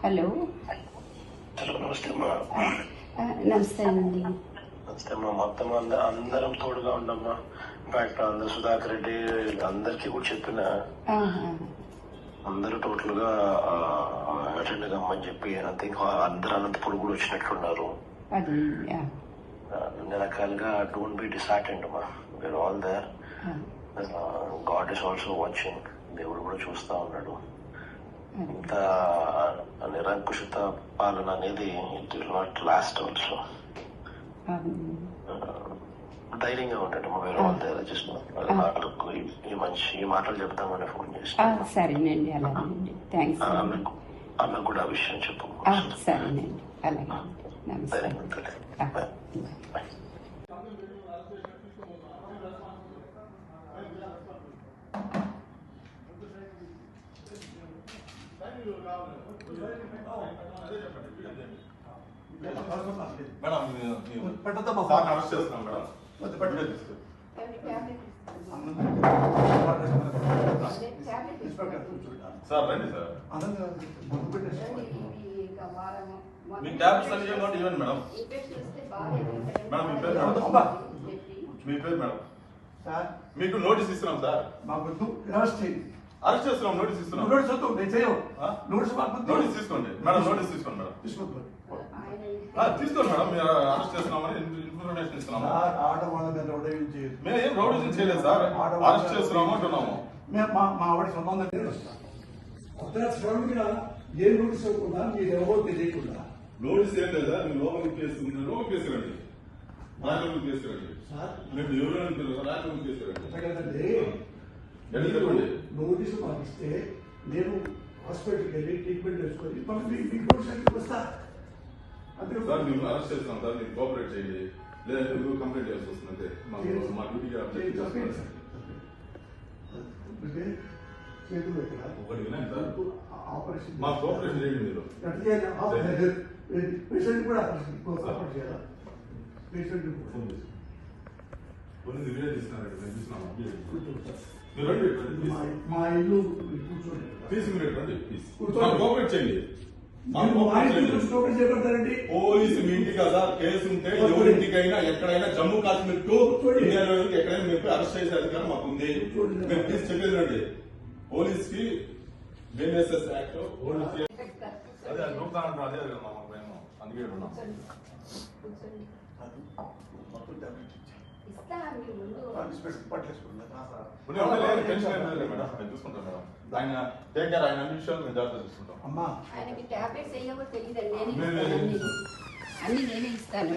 Hello. Hello, నమస్తే అమ్మా. నమస్తే అండి. నమస్తే అమ్మా. మొత్తం అందరం తోడుగా ఉండమ్మా. ఇన్ఫాక్ట్ అందరు సుధాకర్ రెడ్డి అందరికీ కూడా చెప్పిన అందరూ టోటల్ గా అటెండ్ కమ్మని చెప్పి అందరు అనంతపురం కూడా వచ్చినట్లున్నారు. అన్ని రకాలుగా డోంట్ బి డిసార్టెండ్ అమ్మా. We are all there. God is also watching. దేవుడు కూడా చూస్తా ఉన్నాడు. ఇంత నిరంకుశత పాలన అనేది it will not last also. ధైర్యంగా ఉంటాడు. ఈ మాటలు చెప్తామని ఫోన్ చేసి సరేనండి. అలాగేనండి. థ్యాంక్స్. ఆమెకు కూడా ఆ విషయం చెప్పు. సరేనండి. అలాగే. నమస్తే. సార్ రండి సార్. మీ ట్యాబ్లెట్స్ అన్ని ఇవ్వండి మేడం. మేడం మీ పేరు మీ పేరు మేడం. మీకు నోటీస్ ఇస్తున్నాం సార్. అరెస్ట్ చేస్తున్నాం. నోటీస్ ఇస్తున్నాం. నోటీస్ తీసుకోండి మేడం. నోటీస్ తీసుకోండి మేడం. తీసుకోండి మేడం. మీరు అరెస్ట్ చేస్తున్నామని ఇన్ఫర్మేషన్ ఇస్తున్నాము. మేము ఏం రౌడీజం చేయలేదు సార్. అరెస్ట్ చేస్తున్నాము అంటున్నాము. మా ఆవిడ సంబంధం ఏ నోటీస్ ఇవ్వకుండా మీరు ఎవరో తెలియకుండా నోటీస్ ఏం లేదా? మీరు లోపలికి కేసుకుంటున్నారు. లోపలికి కేసుకురండి. రాజలోకి కేసుకురండి. మీరు ఎవరు రాజలోకి కేసుకురండి. నోటీసు మాకు ఇస్తే నేను హాస్పిటల్కి వెళ్ళి ట్రీట్మెంట్ చేసుకొని మీకు వస్తా. అంతే సార్. మేము అరెస్ట్ చేస్తాం సార్. మీరు కోఆపరేట్ చేయండి. లేదా మీరు కంప్లైంట్ చేయాల్సి వస్తుంది. అంతే మా డ్యూటీగా ఒకటి వినండి సార్. మా కోఆపరేషన్ చేయండి. మీరు పేషెంట్ కూడా కోఆపరేట్ చేయాలా? పేషెంట్ కొన్ని వీడియో తీసుకున్నారండి. మేము చూసినాము. మీరు రండి. మా ఇల్లు కూర్చోండి. మీరు రండి ప్లీజ్. కోఆపరేట్ చేయండి. చేపడతారండి. పోలీసు మీ ఇంటి కదా కేసు ఉంటే ఎవరింటికైనా ఎక్కడైనా జమ్మూ కాశ్మీర్ టు ఇండియాలో ఎక్కడైనా మీరు అరెస్ట్ చేసే అధికారం మాకు ఉంది. మేము ప్లీజ్ చెప్పేది రండి. పోలీస్ కి బిఎన్ఎస్ఎస్ యాక్ట్ అదే నూపుతానంటారు. అదే కదా మాకు భయం. అందుకే ఉన్నాం. టెన్షన్ ఏం లేదు మేడం. మేము చూసుకుంటాం మేడం. ఆయన టేక్ కేర్. ఆయన అన్ని విషయాలు మేము జాగ్రత్త చూసుకుంటాం. అమ్మా ఆయనకి టాబ్లెట్స్ వేయవో తెలియదండి. అన్ని నేనే ఇస్తాను.